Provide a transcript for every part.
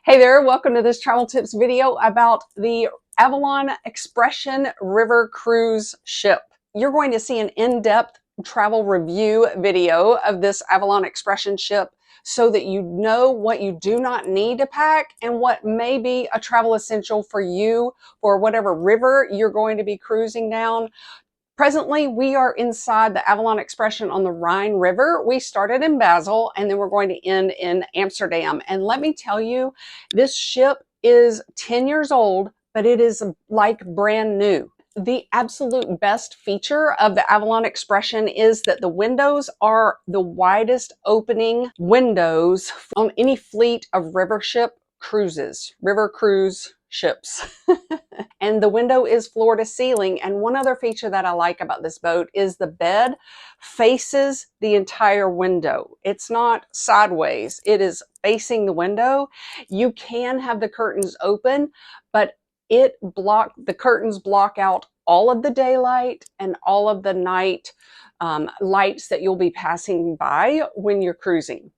Hey there, welcome to this travel tips video about the Avalon Expression River Cruise ship. You're going to see an in-depth travel review video of this Avalon Expression ship so that you know what you do not need to pack and what may be a travel essential for you for whatever river you're going to be cruising down. Presently, we are inside the Avalon Expression on the Rhine River. We started in Basel and then we're going to end in Amsterdam. And let me tell you, this ship is 10 years old, but it is like brand new. The absolute best feature of the Avalon Expression is that the windows are the widest opening windows on any fleet of river cruise ships. And the window is floor to ceiling. And one other feature that I like about this boat is the bed faces the entire window. It's not sideways, it is facing the window. You can have the curtains open, but the curtains block out all of the daylight and all of the night lights that you'll be passing by when you're cruising.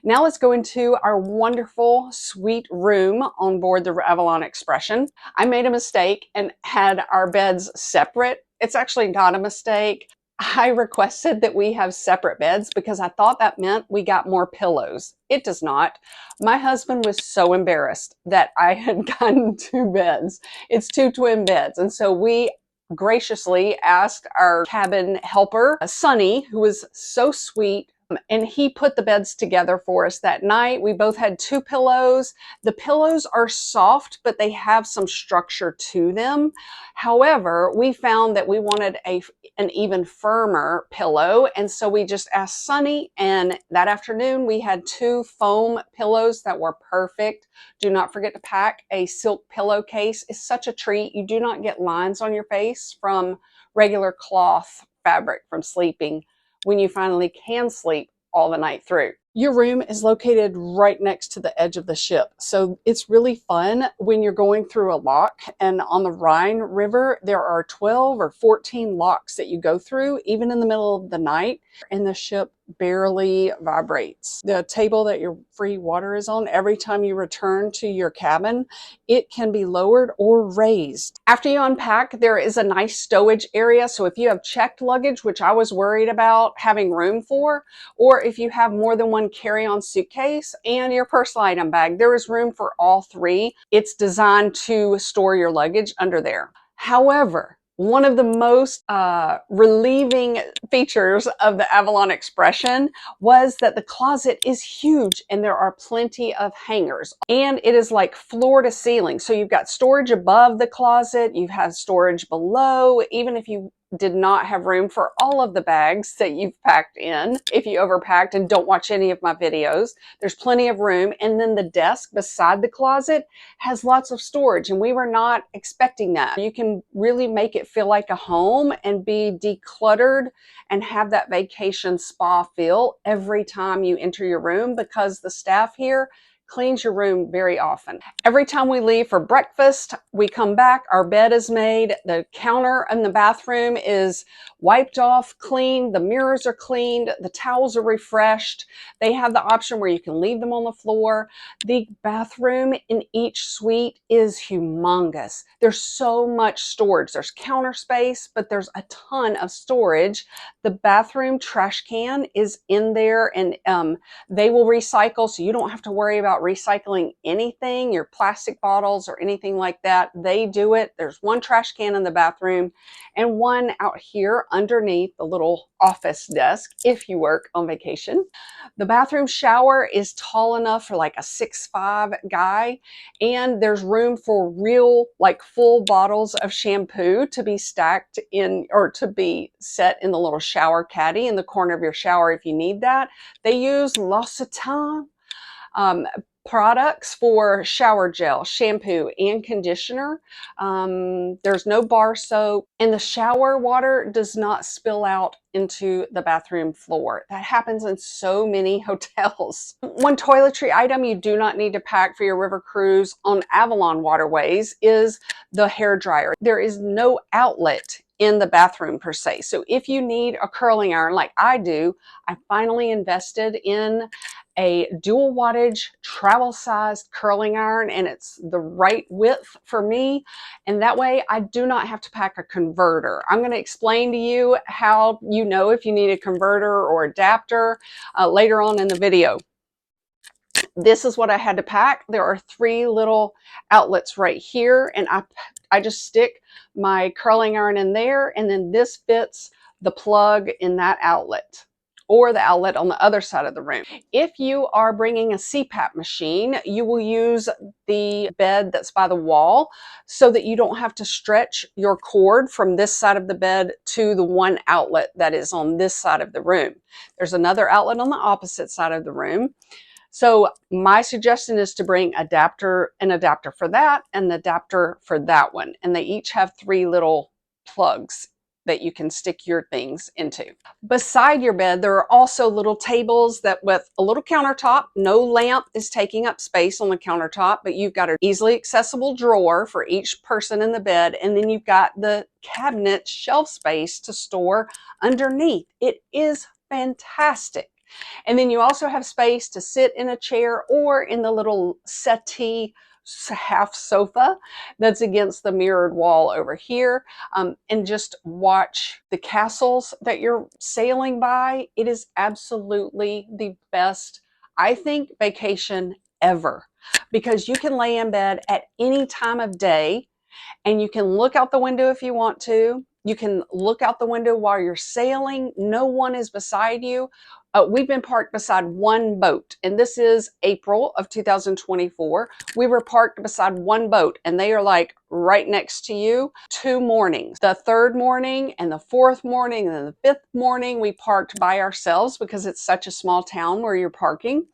Now let's go into our wonderful suite room on board the Avalon Expression. I made a mistake and had our beds separate. It's actually not a mistake. I requested that we have separate beds because I thought that meant we got more pillows. It does not. My husband was so embarrassed that I had gotten two beds. It's two twin beds. And so we graciously asked our cabin helper, Sonny, who was so sweet, and he put the beds together for us that night. We both had two pillows. The pillows are soft, but they have some structure to them. However, we found that we wanted an even firmer pillow, and so we just asked Sonny, and that afternoon we had two foam pillows that were perfect. Do not forget to pack a silk pillowcase. It's such a treat. You do not get lines on your face from regular cloth fabric from sleeping when you finally can sleep all the night through. Your room is located right next to the edge of the ship. So it's really fun when you're going through a lock. And on the Rhine River, there are 12 or 14 locks that you go through, even in the middle of the night. And the ship barely vibrates. The table that your free water is on, every time you return to your cabin, it can be lowered or raised. After you unpack, there is a nice stowage area. So if you have checked luggage, which I was worried about having room for, or if you have more than one carry-on suitcase and your personal item bag, there is room for all three. It's designed to store your luggage under there. However, one of the most relieving features of the Avalon Expression was that the closet is huge and there are plenty of hangers, and it is like floor to ceiling. So you've got storage above the closet, you have storage below, even if you did not have room for all of the bags that you've packed in. If you overpacked and don't watch any of my videos, there's plenty of room. And then the desk beside the closet has lots of storage, and we were not expecting that. You can really make it feel like a home and be decluttered and have that vacation spa feel every time you enter your room, because the staff here cleans your room very often. Every time we leave for breakfast, we come back, our bed is made, the counter in the bathroom is wiped off, cleaned, the mirrors are cleaned, the towels are refreshed. They have the option where you can leave them on the floor. The bathroom in each suite is humongous. There's so much storage. There's counter space, but there's a ton of storage. The bathroom trash can is in there, and they will recycle, so you don't have to worry about recycling anything, your plastic bottles or anything like that. They do it. There's one trash can in the bathroom and one out here underneath the little office desk if you work on vacation. The bathroom shower is tall enough for like a 6'5" guy, and there's room for real, like full bottles of shampoo to be stacked in, or to be set in the little shower caddy in the corner of your shower if you need that. They use L'Occitane products for shower gel, shampoo, and conditioner. There's no bar soap, and the shower water does not spill out into the bathroom floor. That happens in so many hotels. One toiletry item you do not need to pack for your river cruise on Avalon Waterways is the hair dryer. There is no outlet in the bathroom per se. So if you need a curling iron like I do, I finally invested in a dual wattage travel sized curling iron, and it's the right width for me. And that way I do not have to pack a converter. I'm going to explain to you how you know if you need a converter or adapter later on in the video. This is what I had to pack. There are 3 little outlets right here, and I just stick my curling iron in there, and then this fits the plug in that outlet or the outlet on the other side of the room. If you are bringing a CPAP machine, you will use the bed that's by the wall so that you don't have to stretch your cord from this side of the bed to the one outlet that is on this side of the room. There's another outlet on the opposite side of the room. So my suggestion is to bring an adapter for that and an adapter for that one. And they each have 3 little plugs that you can stick your things into. Beside your bed, there are also little tables that with a little countertop. No lamp is taking up space on the countertop, but you've got an easily accessible drawer for each person in the bed. And then you've got the cabinet shelf space to store underneath. It is fantastic. And then you also have space to sit in a chair or in the little settee half sofa that's against the mirrored wall over here, and just watch the castles that you're sailing by. It is absolutely the best, I think, vacation ever, because you can lay in bed at any time of day and you can look out the window if you want to. You can look out the window while you're sailing. No one is beside you. We've been parked beside one boat, and this is April of 2024. We were parked beside one boat, and they are like right next to you. 2 mornings. The 3rd morning and the 4th morning and then the 5th morning, we parked by ourselves because it's such a small town where you're parking.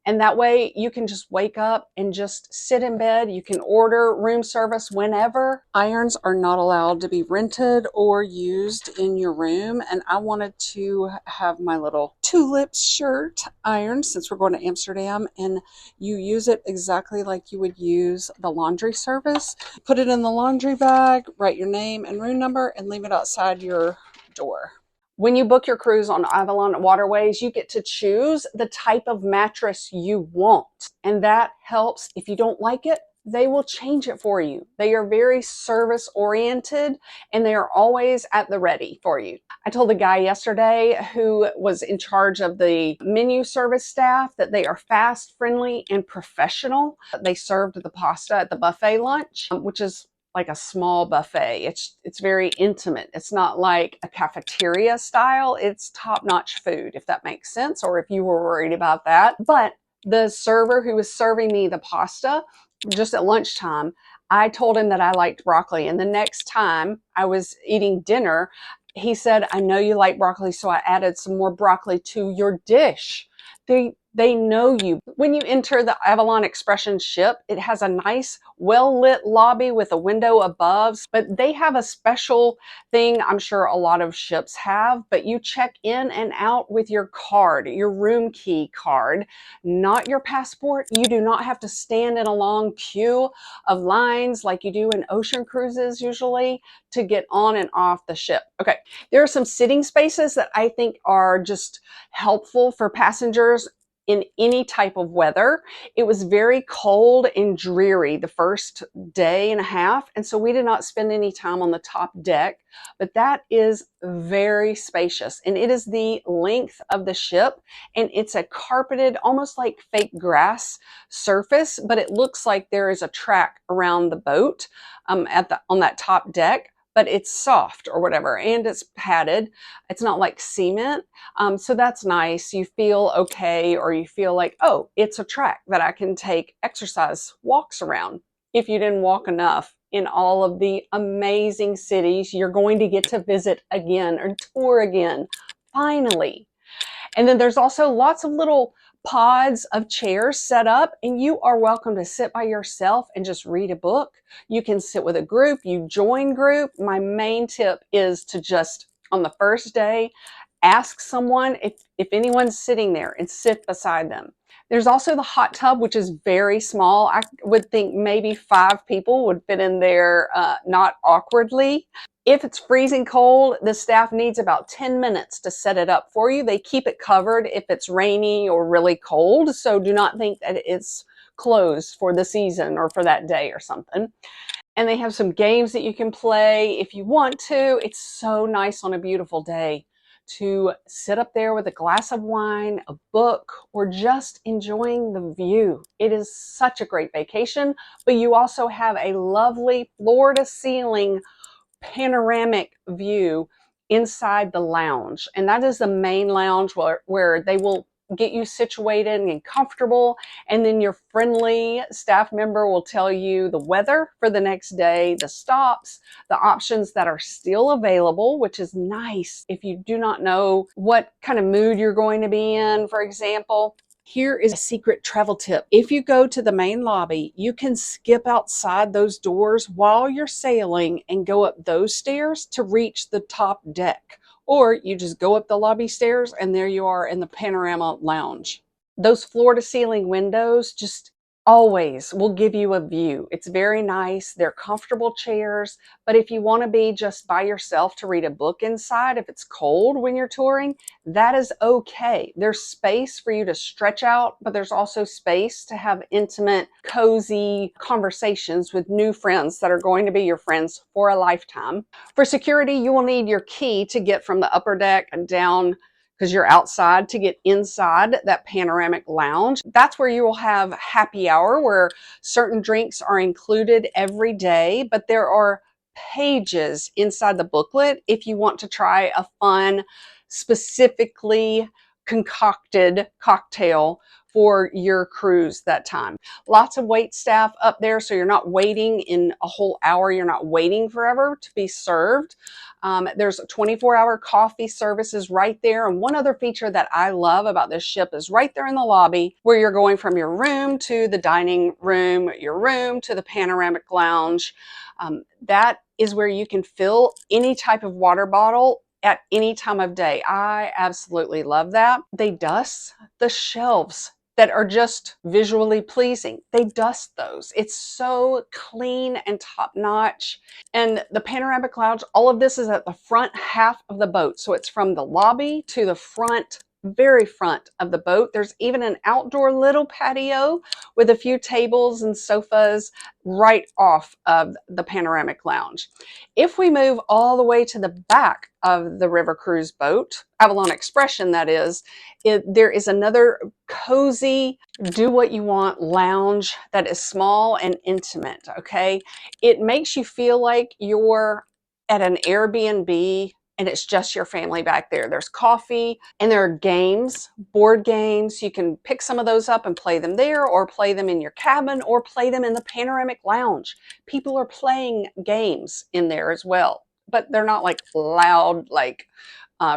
And that way you can just wake up and just sit in bed. You can order room service whenever. Irons are not allowed to be rented or used in your room. And I wanted to have my little tulips shirt ironed since we're going to Amsterdam. And you use it exactly like you would use the laundry service. Put it in the laundry bag, write your name and room number, and leave it outside your door. When you book your cruise on Avalon Waterways, you get to choose the type of mattress you want. And that helps. If you don't like it, they will change it for you. They are very service oriented and they are always at the ready for you. I told the guy yesterday who was in charge of the menu service staff that they are fast, friendly, and professional. They served the pasta at the buffet lunch, which is like a small buffet. It's very intimate. It's not like a cafeteria style. It's top-notch food, if that makes sense, or if you were worried about that. But the server who was serving me the pasta just at lunchtime, I told him that I liked broccoli. And the next time I was eating dinner, he said, I know you like broccoli, so I added some more broccoli to your dish. They know you. When you enter the Avalon Expression ship, it has a nice, well-lit lobby with a window above, but they have a special thing I'm sure a lot of ships have, but you check in and out with your card, your room key card, not your passport. You do not have to stand in a long queue of lines like you do in ocean cruises usually to get on and off the ship. Okay, there are some sitting spaces that I think are just helpful for passengers in any type of weather. It was very cold and dreary the first day and a half, and so we did not spend any time on the top deck, but that is very spacious, and it is the length of the ship, and it's a carpeted, almost like fake grass surface, but it looks like there is a track around the boat on that top deck. But it's soft or whatever, and it's padded. It's not like cement. So that's nice. You feel okay, or you feel like, oh, it's a track that I can take exercise walks around. If you didn't walk enough in all of the amazing cities you're going to get to visit again or tour again, finally. And then there's also lots of little pods of chairs set up, and you are welcome to sit by yourself and just read a book. You can sit with a group, you join group. My main tip is to just, on the first day, ask someone if anyone's sitting there and sit beside them. There's also the hot tub, which is very small. I would think maybe 5 people would fit in there, not awkwardly. If it's freezing cold, the staff needs about 10 minutes to set it up for you. They keep it covered if it's rainy or really cold, so do not think that it's closed for the season or for that day or something. And they have some games that you can play if you want to. It's so nice on a beautiful day to sit up there with a glass of wine, a book, or just enjoying the view. It is such a great vacation, but you also have a lovely floor-to-ceiling panoramic view inside the lounge. And that is the main lounge where they will get you situated and comfortable. And then your friendly staff member will tell you the weather for the next day, the stops, the options that are still available, which is nice if you do not know what kind of mood you're going to be in, for example. Here is a secret travel tip. If you go to the main lobby, you can skip outside those doors while you're sailing and go up those stairs to reach the top deck. Or you just go up the lobby stairs and there you are in the panorama lounge. Those floor-to-ceiling windows just always will give you a view. It's very nice. They're comfortable chairs, but if you want to be just by yourself to read a book inside, if it's cold when you're touring, that is okay. There's space for you to stretch out, but there's also space to have intimate, cozy conversations with new friends that are going to be your friends for a lifetime. For security, you will need your key to get from the upper deck down, because you're outside, to get inside that panoramic lounge. That's where you will have happy hour, where certain drinks are included every day, but there are pages inside the booklet if you want to try a fun, specifically concocted cocktail for your cruise that time. Lots of wait staff up there, so you're not waiting in a whole hour. You're not waiting forever to be served. There's 24-hour coffee services right there. And one other feature that I love about this ship is right there in the lobby, where you're going from your room to the dining room, your room to the panoramic lounge. That is where you can fill any type of water bottle at any time of day. I absolutely love that. They dust the shelves that are just visually pleasing. They dust those. It's so clean and top-notch. And the panoramic lounge, all of this is at the front half of the boat. So it's from the lobby to the front, very front of the boat. There's even an outdoor little patio with a few tables and sofas right off of the panoramic lounge. If we move all the way to the back of the river cruise boat, Avalon Expression that is, there is another cozy, do what you want lounge that is small and intimate, okay? It makes you feel like you're at an Airbnb and it's just your family back there. There's coffee and there are games, board games. You can pick some of those up and play them there, or play them in your cabin, or play them in the panoramic lounge. People are playing games in there as well, but they're not like loud, like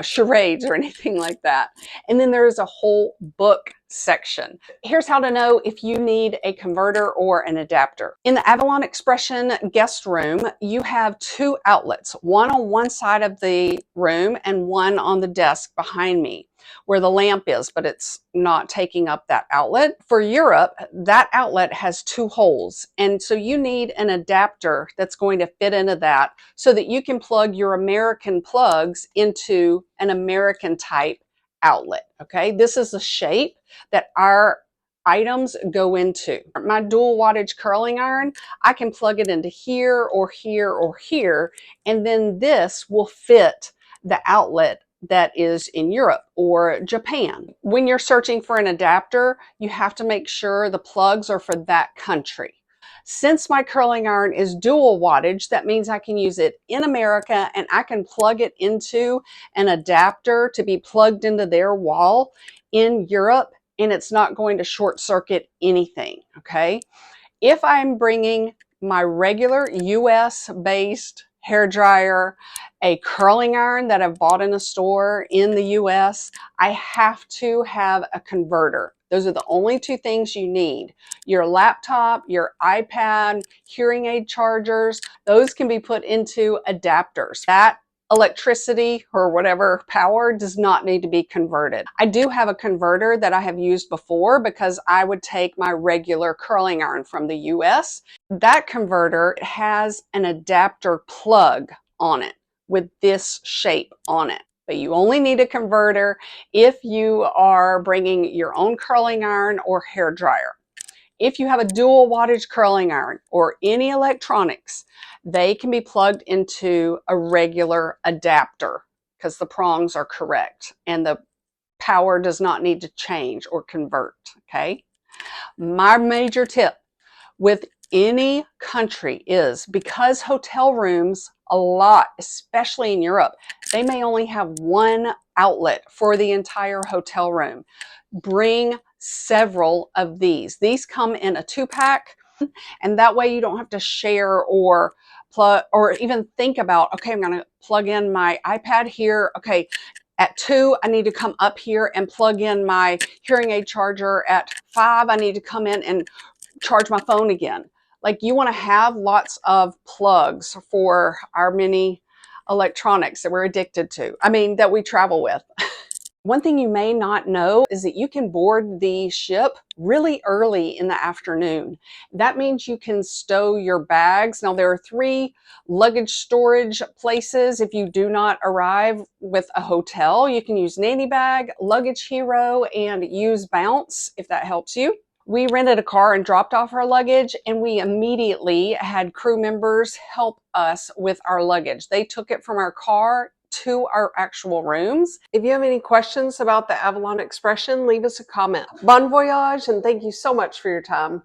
charades or anything like that. And then there is a whole book section. Here's how to know if you need a converter or an adapter. In the Avalon Expression guest room, you have 2 outlets, one on one side of the room and one on the desk behind me, where the lamp is, but it's not taking up that outlet. For Europe, that outlet has 2 holes. And so you need an adapter that's going to fit into that so that you can plug your American plugs into an American type outlet. Okay, this is the shape that our items go into. My dual wattage curling iron, I can plug it into here or here or here, and then this will fit the outlet that is in Europe or Japan. When you're searching for an adapter, you have to make sure the plugs are for that country. Since my curling iron is dual wattage, that means I can use it in America and I can plug it into an adapter to be plugged into their wall in Europe, and it's not going to short circuit anything, okay? If I'm bringing my regular US based hair dryer, a curling iron that I've bought in a store in the US, I have to have a converter. Those are the only 2 things you need. Your laptop, your iPad, hearing aid chargers, those can be put into adapters. That electricity or whatever power does not need to be converted. I do have a converter that I have used before because I would take my regular curling iron from the US. That converter has an adapter plug on it with this shape on it. But you only need a converter if you are bringing your own curling iron or hair dryer. If you have a dual wattage curling iron or any electronics, they can be plugged into a regular adapter because the prongs are correct and the power does not need to change or convert, okay? My major tip with any country is because hotel rooms, a lot, especially in Europe, they may only have one outlet for the entire hotel room. Bring several of these. These come in a 2-pack, and that way you don't have to share or plug or even think about, okay, I'm going to plug in my iPad here. Okay, at 2, I need to come up here and plug in my hearing aid charger. At 5, I need to come in and charge my phone again. Like, you want to have lots of plugs for our many electronics that we're addicted to. I mean, that we travel with. One thing you may not know is that you can board the ship really early in the afternoon. That means you can stow your bags. Now, there are 3 luggage storage places. If you do not arrive with a hotel, you can use Nanny Bag, Luggage Hero, and use Bounce if that helps you. We rented a car and dropped off our luggage, and we immediately had crew members help us with our luggage. They took it from our car to our actual rooms. If you have any questions about the Avalon expression, leave us a comment. Bon voyage, and thank you so much for your time.